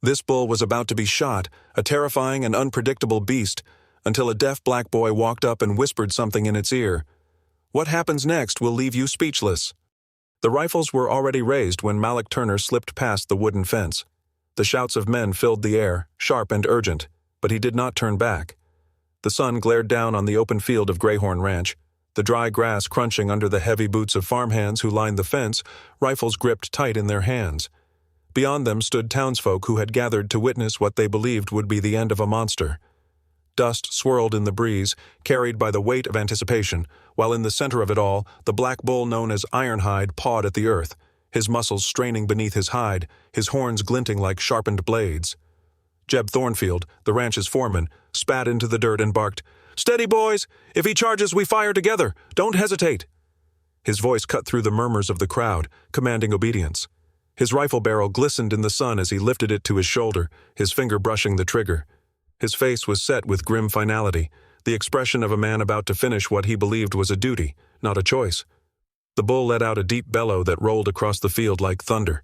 This bull was about to be shot, a terrifying and unpredictable beast, until a deaf black boy walked up and whispered something in its ear. What happens next will leave you speechless. The rifles were already raised when Malik Turner slipped past the wooden fence. The shouts of men filled the air, sharp and urgent, but he did not turn back. The sun glared down on the open field of Greyhorn Ranch, the dry grass crunching under the heavy boots of farmhands who lined the fence, rifles gripped tight in their hands. Beyond them stood townsfolk who had gathered to witness what they believed would be the end of a monster. Dust swirled in the breeze, carried by the weight of anticipation, while in the center of it all, the black bull known as Ironhide pawed at the earth, his muscles straining beneath his hide, his horns glinting like sharpened blades. Jeb Thornfield, the ranch's foreman, spat into the dirt and barked, "Steady, boys! If he charges, we fire together! Don't hesitate!" His voice cut through the murmurs of the crowd, commanding obedience. His rifle barrel glistened in the sun as he lifted it to his shoulder, his finger brushing the trigger. His face was set with grim finality, the expression of a man about to finish what he believed was a duty, not a choice. The bull let out a deep bellow that rolled across the field like thunder.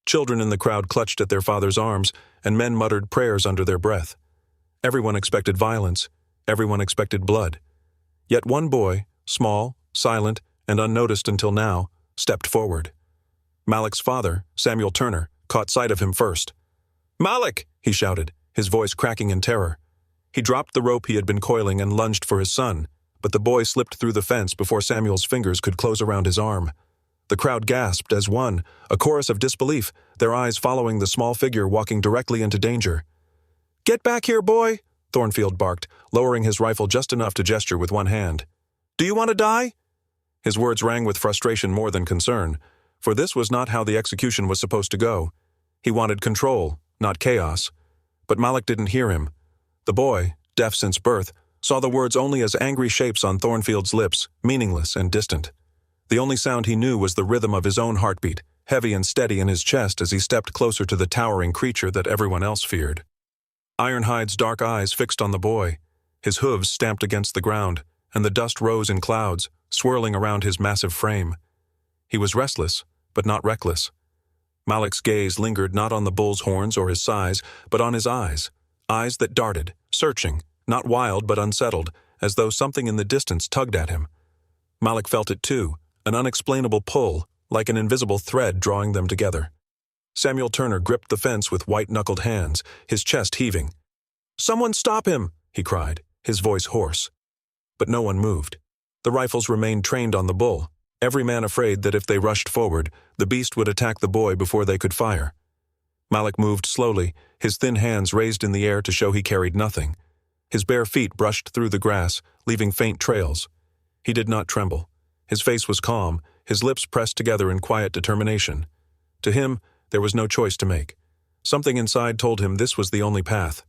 Children in the crowd clutched at their father's arms, and men muttered prayers under their breath. Everyone expected violence. Everyone expected blood. Yet one boy, small, silent, and unnoticed until now, stepped forward. Malik's father, Samuel Turner, caught sight of him first. "Malik!" he shouted, his voice cracking in terror. He dropped the rope he had been coiling and lunged for his son, but the boy slipped through the fence before Samuel's fingers could close around his arm. The crowd gasped as one, a chorus of disbelief, their eyes following the small figure walking directly into danger. "Get back here, boy!" Thornfield barked, lowering his rifle just enough to gesture with one hand. "Do you want to die?" His words rang with frustration more than concern, for this was not how the execution was supposed to go. He wanted control, not chaos. But Malik didn't hear him. The boy, deaf since birth, saw the words only as angry shapes on Thornfield's lips, meaningless and distant. The only sound he knew was the rhythm of his own heartbeat, heavy and steady in his chest as he stepped closer to the towering creature that everyone else feared. Ironhide's dark eyes fixed on the boy, his hooves stamped against the ground, and the dust rose in clouds, swirling around his massive frame. He was restless, but not reckless. Malik's gaze lingered not on the bull's horns or his size, but on his eyes that darted, searching, not wild but unsettled, as though something in the distance tugged at him. Malik felt it too, an unexplainable pull, like an invisible thread drawing them together. Samuel Turner gripped the fence with white-knuckled hands, his chest heaving. "Someone stop him!" he cried, his voice hoarse. But no one moved. The rifles remained trained on the bull, every man afraid that if they rushed forward, the beast would attack the boy before they could fire. Malik moved slowly, his thin hands raised in the air to show he carried nothing. His bare feet brushed through the grass, leaving faint trails. He did not tremble. His face was calm, his lips pressed together in quiet determination. To him, there was no choice to make. Something inside told him this was the only path.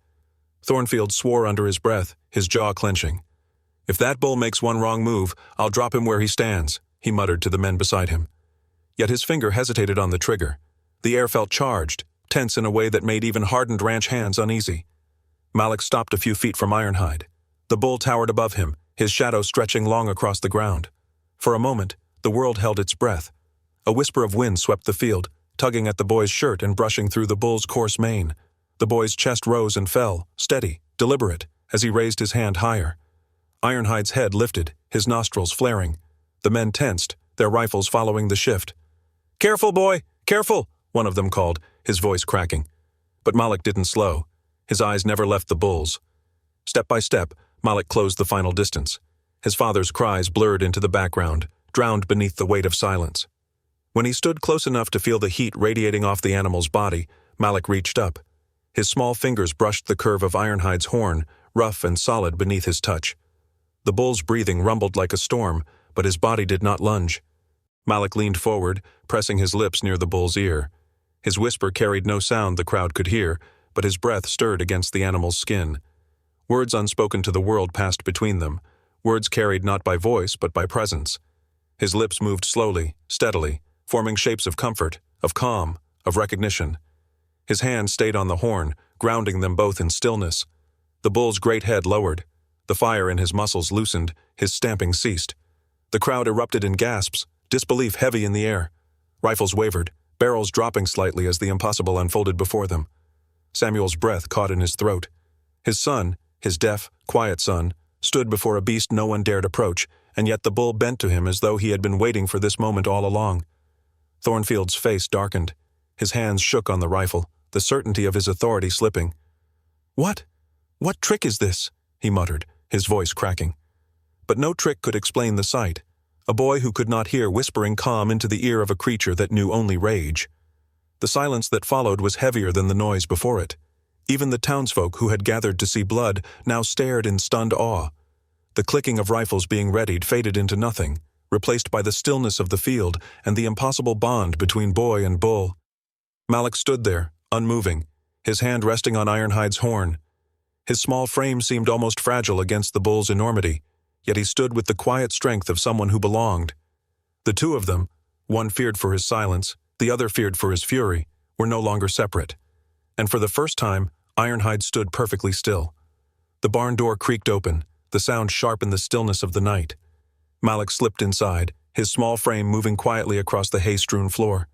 Thornfield swore under his breath, his jaw clenching. "If that bull makes one wrong move, I'll drop him where he stands," he muttered to the men beside him. Yet his finger hesitated on the trigger. The air felt charged, tense in a way that made even hardened ranch hands uneasy. Malik stopped a few feet from Ironhide. The bull towered above him, his shadow stretching long across the ground. For a moment, the world held its breath. A whisper of wind swept the field, tugging at the boy's shirt and brushing through the bull's coarse mane. The boy's chest rose and fell, steady, deliberate, as he raised his hand higher. Ironhide's head lifted, his nostrils flaring. The men tensed, their rifles following the shift. "Careful, boy! Careful!" one of them called, his voice cracking. But Malik didn't slow. His eyes never left the bull's. Step by step, Malik closed the final distance. His father's cries blurred into the background, drowned beneath the weight of silence. When he stood close enough to feel the heat radiating off the animal's body, Malik reached up. His small fingers brushed the curve of Ironhide's horn, rough and solid beneath his touch. The bull's breathing rumbled like a storm, but his body did not lunge. Malik leaned forward, pressing his lips near the bull's ear. His whisper carried no sound the crowd could hear, but his breath stirred against the animal's skin. Words unspoken to the world passed between them, words carried not by voice but by presence. His lips moved slowly, steadily, forming shapes of comfort, of calm, of recognition. His hand stayed on the horn, grounding them both in stillness. The bull's great head lowered. The fire in his muscles loosened, his stamping ceased. The crowd erupted in gasps, disbelief heavy in the air. Rifles wavered, barrels dropping slightly as the impossible unfolded before them. Samuel's breath caught in his throat. His son, his deaf, quiet son, stood before a beast no one dared approach, and yet the bull bent to him as though he had been waiting for this moment all along. Thornfield's face darkened. His hands shook on the rifle, the certainty of his authority slipping. "What? What trick is this?" he muttered, his voice cracking. But no trick could explain the sight. A boy who could not hear whispering calm into the ear of a creature that knew only rage. The silence that followed was heavier than the noise before it. Even the townsfolk who had gathered to see blood now stared in stunned awe. The clicking of rifles being readied faded into nothing, replaced by the stillness of the field and the impossible bond between boy and bull. Malik stood there, unmoving, his hand resting on Ironhide's horn. His small frame seemed almost fragile against the bull's enormity, yet he stood with the quiet strength of someone who belonged. The two of them, one feared for his silence, the other feared for his fury, were no longer separate. And for the first time, Ironhide stood perfectly still. The barn door creaked open, the sound sharp in the stillness of the night. Malik slipped inside, his small frame moving quietly across the hay-strewn floor.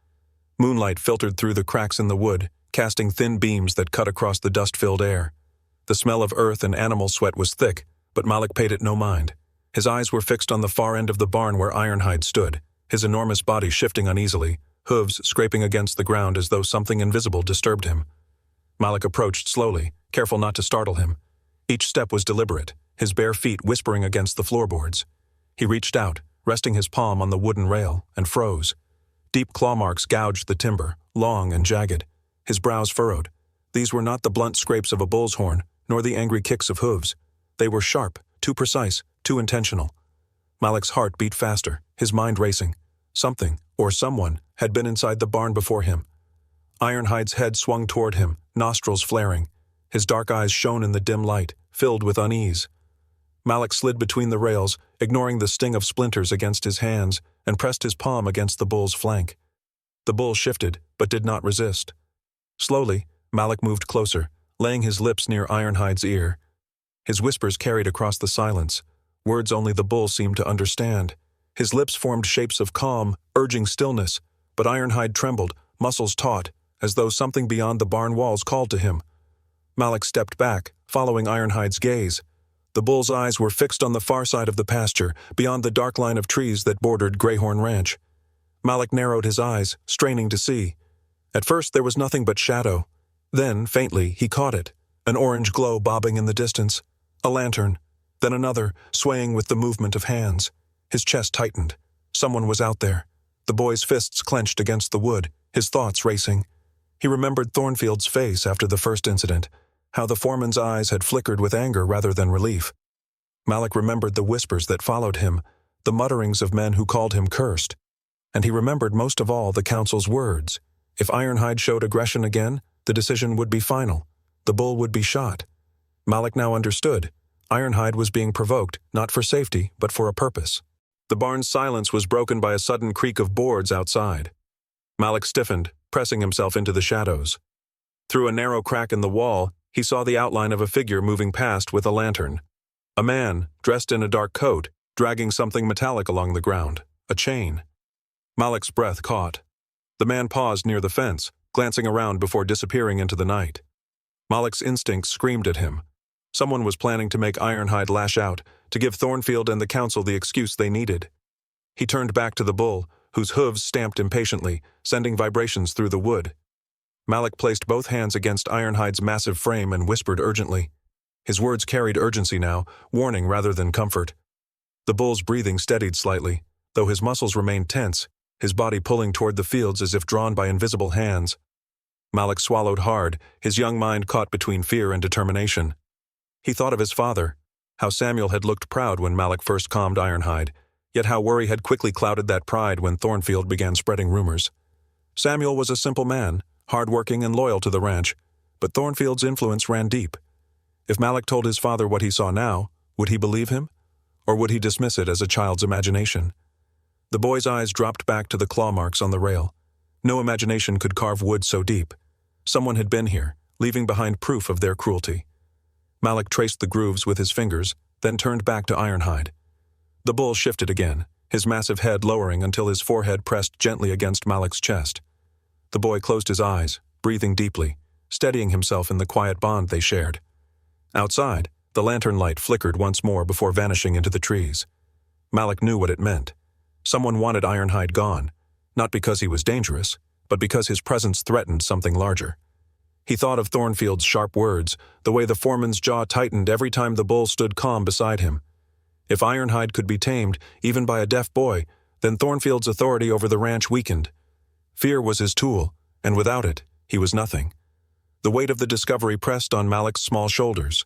Moonlight filtered through the cracks in the wood, casting thin beams that cut across the dust-filled air. The smell of earth and animal sweat was thick, but Malik paid it no mind. His eyes were fixed on the far end of the barn where Ironhide stood, his enormous body shifting uneasily, hooves scraping against the ground as though something invisible disturbed him. Malik approached slowly, careful not to startle him. Each step was deliberate, his bare feet whispering against the floorboards. He reached out, resting his palm on the wooden rail, and froze. Deep claw marks gouged the timber, long and jagged. His brows furrowed. These were not the blunt scrapes of a bull's horn, nor the angry kicks of hooves. They were sharp, too precise, too intentional. Malik's heart beat faster, his mind racing. Something, or someone, had been inside the barn before him. Ironhide's head swung toward him, nostrils flaring. His dark eyes shone in the dim light, filled with unease. Malik slid between the rails, ignoring the sting of splinters against his hands, and pressed his palm against the bull's flank. The bull shifted, but did not resist. Slowly, Malik moved closer, laying his lips near Ironhide's ear. His whispers carried across the silence, words only the bull seemed to understand. His lips formed shapes of calm, urging stillness, but Ironhide trembled, muscles taut, as though something beyond the barn walls called to him. Malik stepped back, following Ironhide's gaze. The bull's eyes were fixed on the far side of the pasture, beyond the dark line of trees that bordered Greyhorn Ranch. Malik narrowed his eyes, straining to see. At first there was nothing but shadow. Then, faintly, he caught it, an orange glow bobbing in the distance. A lantern, then another, swaying with the movement of hands. His chest tightened. Someone was out there. The boy's fists clenched against the wood, his thoughts racing. He remembered Thornfield's face after the first incident, how the foreman's eyes had flickered with anger rather than relief. Malik remembered the whispers that followed him, the mutterings of men who called him cursed. And he remembered most of all the council's words. If Ironhide showed aggression again, the decision would be final. The bull would be shot. Malik now understood. Ironhide was being provoked, not for safety, but for a purpose. The barn's silence was broken by a sudden creak of boards outside. Malik stiffened, pressing himself into the shadows. Through a narrow crack in the wall, he saw the outline of a figure moving past with a lantern. A man, dressed in a dark coat, dragging something metallic along the ground, a chain. Malik's breath caught. The man paused near the fence, glancing around before disappearing into the night. Malik's instincts screamed at him. Someone was planning to make Ironhide lash out, to give Thornfield and the council the excuse they needed. He turned back to the bull, whose hooves stamped impatiently, sending vibrations through the wood. Malik placed both hands against Ironhide's massive frame and whispered urgently. His words carried urgency now, warning rather than comfort. The bull's breathing steadied slightly, though his muscles remained tense, his body pulling toward the fields as if drawn by invisible hands. Malik swallowed hard, his young mind caught between fear and determination. He thought of his father, how Samuel had looked proud when Malik first calmed Ironhide, yet how worry had quickly clouded that pride when Thornfield began spreading rumors. Samuel was a simple man, hard-working and loyal to the ranch, but Thornfield's influence ran deep. If Malik told his father what he saw now, would he believe him? Or would he dismiss it as a child's imagination? The boy's eyes dropped back to the claw marks on the rail. No imagination could carve wood so deep. Someone had been here, leaving behind proof of their cruelty. Malik traced the grooves with his fingers, then turned back to Ironhide. The bull shifted again, his massive head lowering until his forehead pressed gently against Malik's chest. The boy closed his eyes, breathing deeply, steadying himself in the quiet bond they shared. Outside, the lantern light flickered once more before vanishing into the trees. Malik knew what it meant. Someone wanted Ironhide gone, not because he was dangerous, but because his presence threatened something larger. He thought of Thornfield's sharp words, the way the foreman's jaw tightened every time the bull stood calm beside him. If Ironhide could be tamed, even by a deaf boy, then Thornfield's authority over the ranch weakened. Fear was his tool, and without it, he was nothing. The weight of the discovery pressed on Malik's small shoulders.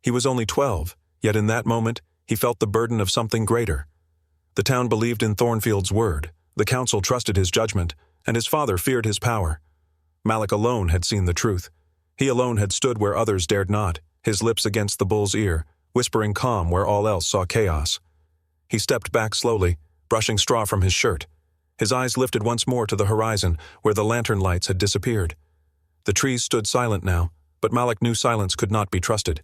He was only 12, yet in that moment, he felt the burden of something greater. The town believed in Thornfield's word, the council trusted his judgment, and his father feared his power. Malik alone had seen the truth. He alone had stood where others dared not, his lips against the bull's ear, whispering calm where all else saw chaos. He stepped back slowly, brushing straw from his shirt. His eyes lifted once more to the horizon, where the lantern lights had disappeared. The trees stood silent now, but Malik knew silence could not be trusted.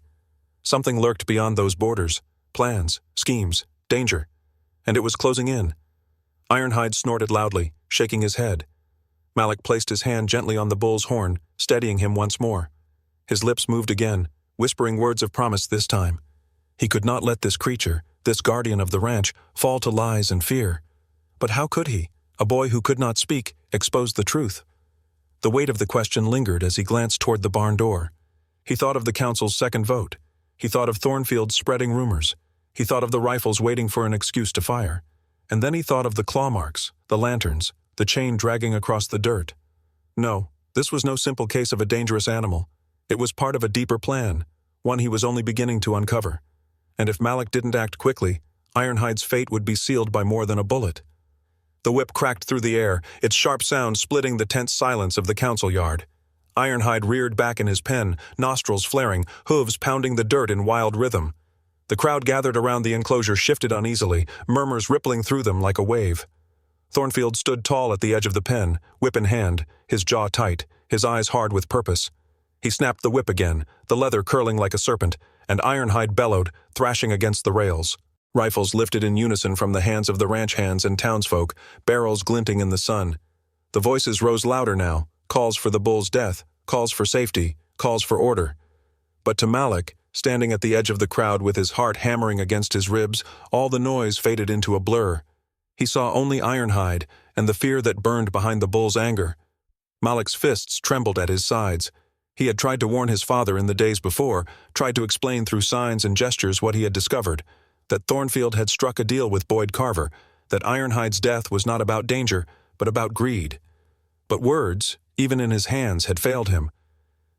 Something lurked beyond those borders, plans, schemes, danger, and it was closing in. Ironhide snorted loudly, shaking his head. Malik placed his hand gently on the bull's horn, steadying him once more. His lips moved again, whispering words of promise this time. He could not let this creature, this guardian of the ranch, fall to lies and fear. But how could he, a boy who could not speak, expose the truth? The weight of the question lingered as he glanced toward the barn door. He thought of the council's second vote. He thought of Thornfield spreading rumors. He thought of the rifles waiting for an excuse to fire. And then he thought of the claw marks, the lanterns, the chain dragging across the dirt. No, this was no simple case of a dangerous animal. It was part of a deeper plan, one he was only beginning to uncover. And if Malik didn't act quickly, Ironhide's fate would be sealed by more than a bullet. The whip cracked through the air, its sharp sound splitting the tense silence of the council yard. Ironhide reared back in his pen, nostrils flaring, hooves pounding the dirt in wild rhythm. The crowd gathered around the enclosure shifted uneasily, murmurs rippling through them like a wave. Thornfield stood tall at the edge of the pen, whip in hand, his jaw tight, his eyes hard with purpose. He snapped the whip again, the leather curling like a serpent, and Ironhide bellowed, thrashing against the rails. Rifles lifted in unison from the hands of the ranch hands and townsfolk, barrels glinting in the sun. The voices rose louder now, calls for the bull's death, calls for safety, calls for order. But to Malik, standing at the edge of the crowd with his heart hammering against his ribs, all the noise faded into a blur. He saw only Ironhide and the fear that burned behind the bull's anger. Malik's fists trembled at his sides. He had tried to warn his father in the days before, tried to explain through signs and gestures what he had discovered, that Thornfield had struck a deal with Boyd Carver, that Ironhide's death was not about danger, but about greed. But words, even in his hands, had failed him.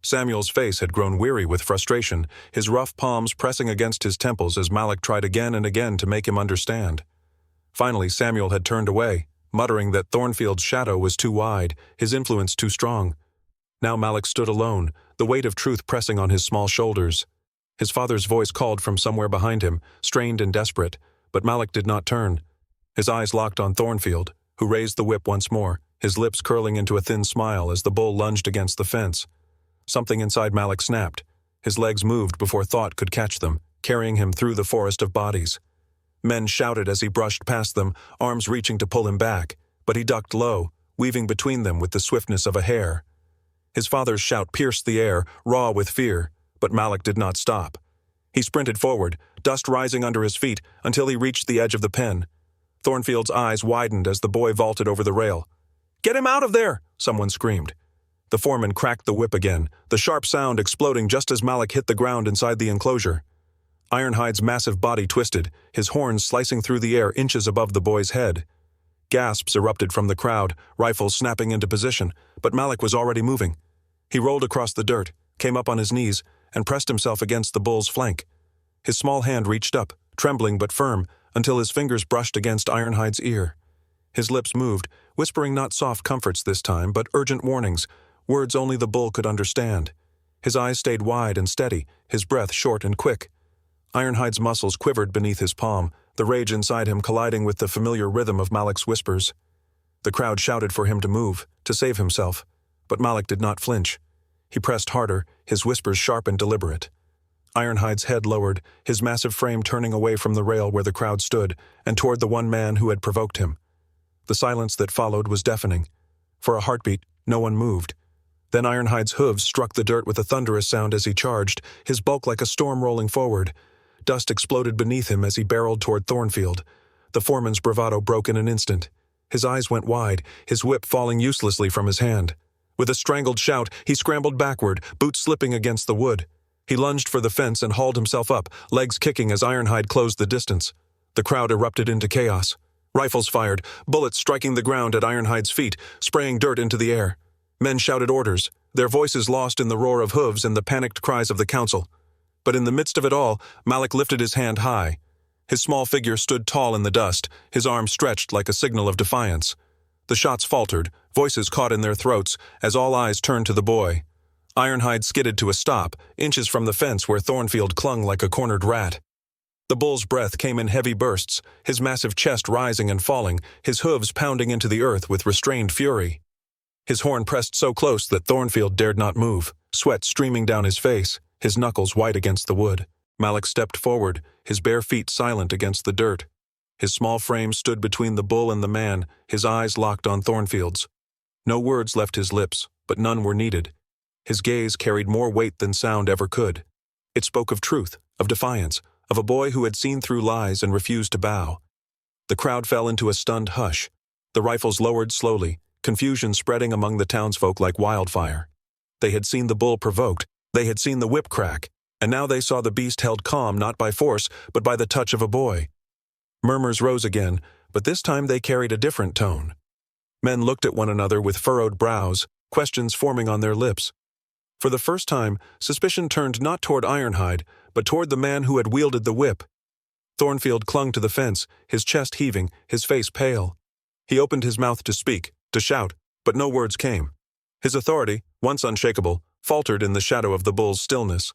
Samuel's face had grown weary with frustration, his rough palms pressing against his temples as Malik tried again and again to make him understand. Finally, Samuel had turned away, muttering that Thornfield's shadow was too wide, his influence too strong. Now Malik stood alone, the weight of truth pressing on his small shoulders. His father's voice called from somewhere behind him, strained and desperate, but Malik did not turn. His eyes locked on Thornfield, who raised the whip once more, his lips curling into a thin smile as the bull lunged against the fence. Something inside Malik snapped. His legs moved before thought could catch them, carrying him through the forest of bodies. Men shouted as he brushed past them, arms reaching to pull him back, but he ducked low, weaving between them with the swiftness of a hare. His father's shout pierced the air, raw with fear, but Malik did not stop. He sprinted forward, dust rising under his feet, until he reached the edge of the pen. Thornfield's eyes widened as the boy vaulted over the rail. "Get him out of there!" someone screamed. The foreman cracked the whip again, the sharp sound exploding just as Malik hit the ground inside the enclosure. Ironhide's massive body twisted, his horns slicing through the air inches above the boy's head. Gasps erupted from the crowd, rifles snapping into position, but Malik was already moving. He rolled across the dirt, came up on his knees, and pressed himself against the bull's flank. His small hand reached up, trembling but firm, until his fingers brushed against Ironhide's ear. His lips moved, whispering not soft comforts this time, but urgent warnings, words only the bull could understand. His eyes stayed wide and steady, his breath short and quick. Ironhide's muscles quivered beneath his palm, the rage inside him colliding with the familiar rhythm of Malik's whispers. The crowd shouted for him to move, to save himself, but Malik did not flinch. He pressed harder, his whispers sharp and deliberate. Ironhide's head lowered, his massive frame turning away from the rail where the crowd stood, and toward the one man who had provoked him. The silence that followed was deafening. For a heartbeat, no one moved. Then Ironhide's hooves struck the dirt with a thunderous sound as he charged, his bulk like a storm rolling forward. Dust exploded beneath him as he barreled toward Thornfield. The foreman's bravado broke in an instant. His eyes went wide, his whip falling uselessly from his hand. With a strangled shout, he scrambled backward, boots slipping against the wood. He lunged for the fence and hauled himself up, legs kicking as Ironhide closed the distance. The crowd erupted into chaos. Rifles fired, bullets striking the ground at Ironhide's feet, spraying dirt into the air. Men shouted orders, their voices lost in the roar of hooves and the panicked cries of the council. But in the midst of it all, Malik lifted his hand high. His small figure stood tall in the dust, his arm stretched like a signal of defiance. The shots faltered, voices caught in their throats, as all eyes turned to the boy. Ironhide skidded to a stop, inches from the fence where Thornfield clung like a cornered rat. The bull's breath came in heavy bursts, his massive chest rising and falling, his hooves pounding into the earth with restrained fury. His horn pressed so close that Thornfield dared not move, sweat streaming down his face, his knuckles white against the wood. Malik stepped forward, his bare feet silent against the dirt. His small frame stood between the bull and the man, his eyes locked on Thornfield's. No words left his lips, but none were needed. His gaze carried more weight than sound ever could. It spoke of truth, of defiance, of a boy who had seen through lies and refused to bow. The crowd fell into a stunned hush. The rifles lowered slowly, confusion spreading among the townsfolk like wildfire. They had seen the bull provoked, they had seen the whip crack, and now they saw the beast held calm not by force, but by the touch of a boy. Murmurs rose again, but this time they carried a different tone. Men looked at one another with furrowed brows, questions forming on their lips. For the first time, suspicion turned not toward Ironhide, but toward the man who had wielded the whip. Thornfield clung to the fence, his chest heaving, his face pale. He opened his mouth to speak, to shout, but no words came. His authority, once unshakable, faltered in the shadow of the bull's stillness.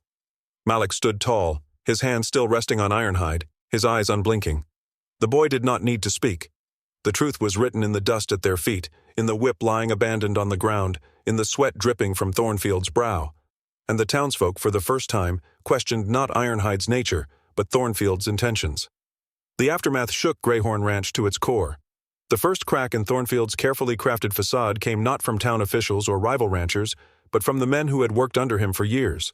Malik stood tall, his hand still resting on Ironhide, his eyes unblinking. The boy did not need to speak. The truth was written in the dust at their feet, in the whip lying abandoned on the ground, in the sweat dripping from Thornfield's brow. And the townsfolk, for the first time, questioned not Ironhide's nature, but Thornfield's intentions. The aftermath shook Greyhorn Ranch to its core. The first crack in Thornfield's carefully crafted facade came not from town officials or rival ranchers, but from the men who had worked under him for years.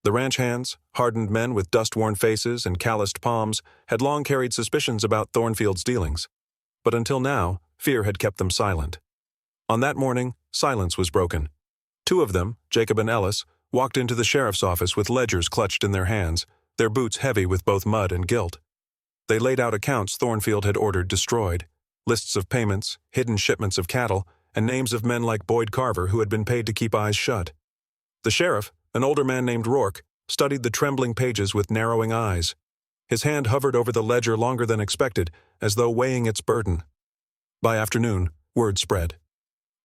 The ranch hands, hardened men with dust-worn faces and calloused palms, had long carried suspicions about Thornfield's dealings. But until now, fear had kept them silent. On that morning, silence was broken. Two of them, Jacob and Ellis, walked into the sheriff's office with ledgers clutched in their hands, their boots heavy with both mud and guilt. They laid out accounts Thornfield had ordered destroyed, lists of payments, hidden shipments of cattle, and names of men like Boyd Carver who had been paid to keep eyes shut. The sheriff, an older man named Rourke, studied the trembling pages with narrowing eyes. His hand hovered over the ledger longer than expected, as though weighing its burden. By afternoon, word spread.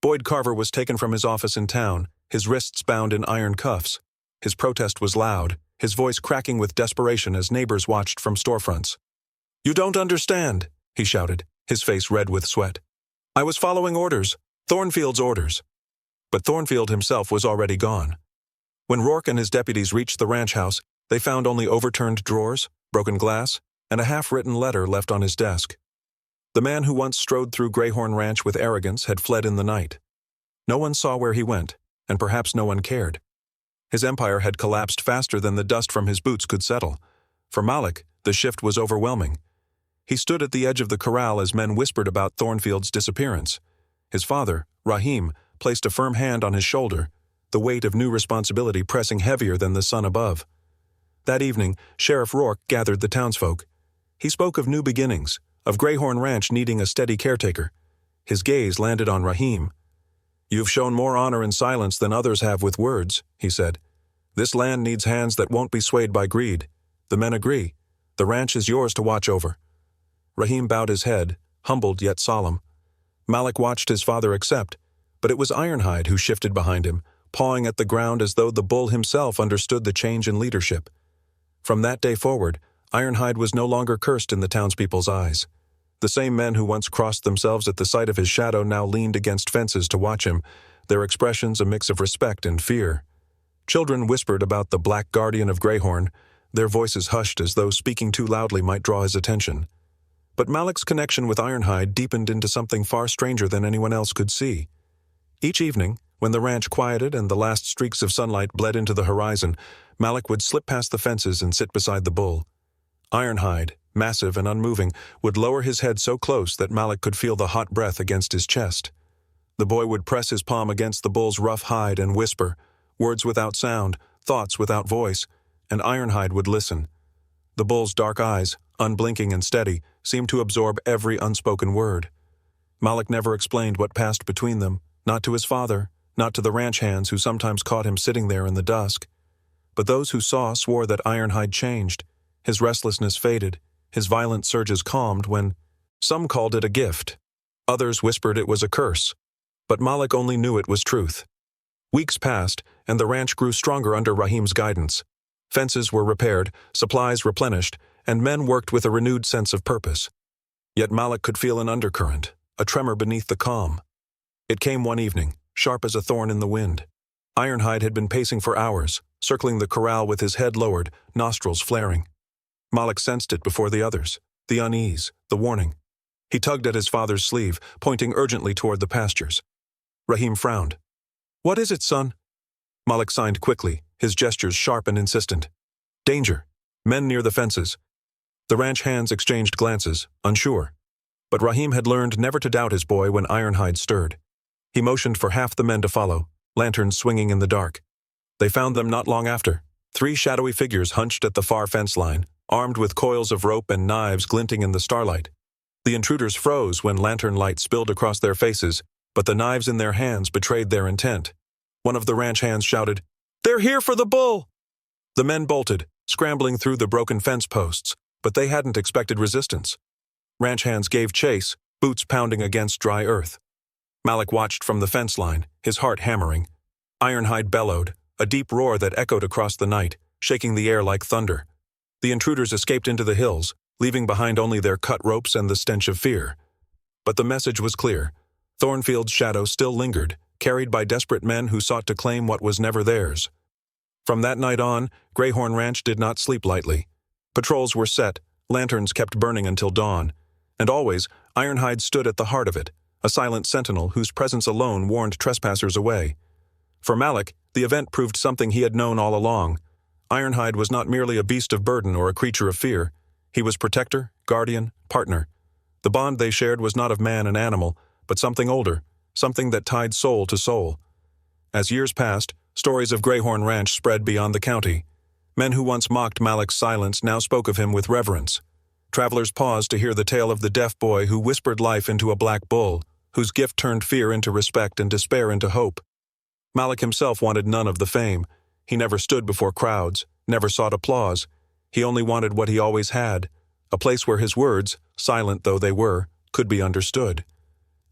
Boyd Carver was taken from his office in town, his wrists bound in iron cuffs. His protest was loud, his voice cracking with desperation as neighbors watched from storefronts. "You don't understand," he shouted, his face red with sweat. "I was following orders, Thornfield's orders." But Thornfield himself was already gone. When Rourke and his deputies reached the ranch house, they found only overturned drawers, broken glass, and a half-written letter left on his desk. The man who once strode through Greyhorn Ranch with arrogance had fled in the night. No one saw where he went, and perhaps no one cared. His empire had collapsed faster than the dust from his boots could settle. For Malik, the shift was overwhelming. He stood at the edge of the corral as men whispered about Thornfield's disappearance. His father, Rahim, placed a firm hand on his shoulder, the weight of new responsibility pressing heavier than the sun above. That evening, Sheriff Rourke gathered the townsfolk. He spoke of new beginnings, of Greyhorn Ranch needing a steady caretaker. His gaze landed on Rahim. "You've shown more honor in silence than others have with words," he said. "This land needs hands that won't be swayed by greed. The men agree. The ranch is yours to watch over." Rahim bowed his head, humbled yet solemn. Malik watched his father accept, but it was Ironhide who shifted behind him, pawing at the ground as though the bull himself understood the change in leadership. From that day forward, Ironhide was no longer cursed in the townspeople's eyes. The same men who once crossed themselves at the sight of his shadow now leaned against fences to watch him, their expressions a mix of respect and fear. Children whispered about the black guardian of Greyhorn, their voices hushed as though speaking too loudly might draw his attention. But Malik's connection with Ironhide deepened into something far stranger than anyone else could see. Each evening, When the ranch quieted and the last streaks of sunlight bled into the horizon, Malik would slip past the fences and sit beside the bull. Ironhide, massive and unmoving, would lower his head so close that Malik could feel the hot breath against his chest. The boy would press his palm against the bull's rough hide and whisper, words without sound, thoughts without voice, and Ironhide would listen. The bull's dark eyes, unblinking and steady, seemed to absorb every unspoken word. Malik never explained what passed between them, not to his father, not to the ranch hands who sometimes caught him sitting there in the dusk. But those who saw swore that Ironhide changed. His restlessness faded, his violent surges calmed when some called it a gift. Others whispered it was a curse. But Malik only knew it was truth. Weeks passed, and the ranch grew stronger under Rahim's guidance. Fences were repaired, supplies replenished, and men worked with a renewed sense of purpose. Yet Malik could feel an undercurrent, a tremor beneath the calm. It came one evening, sharp as a thorn in the wind. Ironhide had been pacing for hours, circling the corral with his head lowered, nostrils flaring. Malik sensed it before the others, the unease, the warning. He tugged at his father's sleeve, pointing urgently toward the pastures. Rahim frowned. "What is it, son?" Malik signed quickly, his gestures sharp and insistent. "Danger. Men near the fences." The ranch hands exchanged glances, unsure. But Rahim had learned never to doubt his boy when Ironhide stirred. He motioned for half the men to follow, lanterns swinging in the dark. They found them not long after, 3 shadowy figures hunched at the far fence line, armed with coils of rope and knives glinting in the starlight. The intruders froze when lantern light spilled across their faces, but the knives in their hands betrayed their intent. One of the ranch hands shouted, "They're here for the bull!" The men bolted, scrambling through the broken fence posts, but they hadn't expected resistance. Ranch hands gave chase, boots pounding against dry earth. Malik watched from the fence line, his heart hammering. Ironhide bellowed, a deep roar that echoed across the night, shaking the air like thunder. The intruders escaped into the hills, leaving behind only their cut ropes and the stench of fear. But the message was clear. Thornfield's shadow still lingered, carried by desperate men who sought to claim what was never theirs. From that night on, Greyhorn Ranch did not sleep lightly. Patrols were set, lanterns kept burning until dawn, and always, Ironhide stood at the heart of it, a silent sentinel whose presence alone warned trespassers away. For Malik, the event proved something he had known all along. Ironhide was not merely a beast of burden or a creature of fear. He was protector, guardian, partner. The bond they shared was not of man and animal, but something older, something that tied soul to soul. As years passed, stories of Greyhorn Ranch spread beyond the county. Men who once mocked Malik's silence now spoke of him with reverence. Travelers paused to hear the tale of the deaf boy who whispered life into a black bull, whose gift turned fear into respect and despair into hope. Malik himself wanted none of the fame. He never stood before crowds, never sought applause. He only wanted what he always had, a place where his words, silent though they were, could be understood.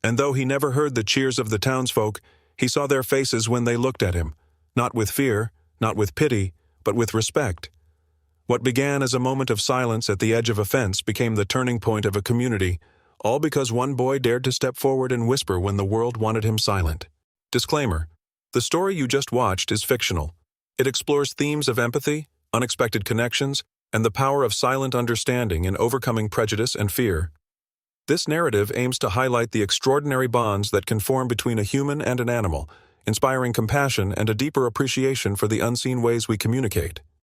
And though he never heard the cheers of the townsfolk, he saw their faces when they looked at him, not with fear, not with pity, but with respect. What began as a moment of silence at the edge of a fence became the turning point of a community, all because one boy dared to step forward and whisper when the world wanted him silent. Disclaimer: the story you just watched is fictional. It explores themes of empathy, unexpected connections, and the power of silent understanding in overcoming prejudice and fear. This narrative aims to highlight the extraordinary bonds that can form between a human and an animal, inspiring compassion and a deeper appreciation for the unseen ways we communicate.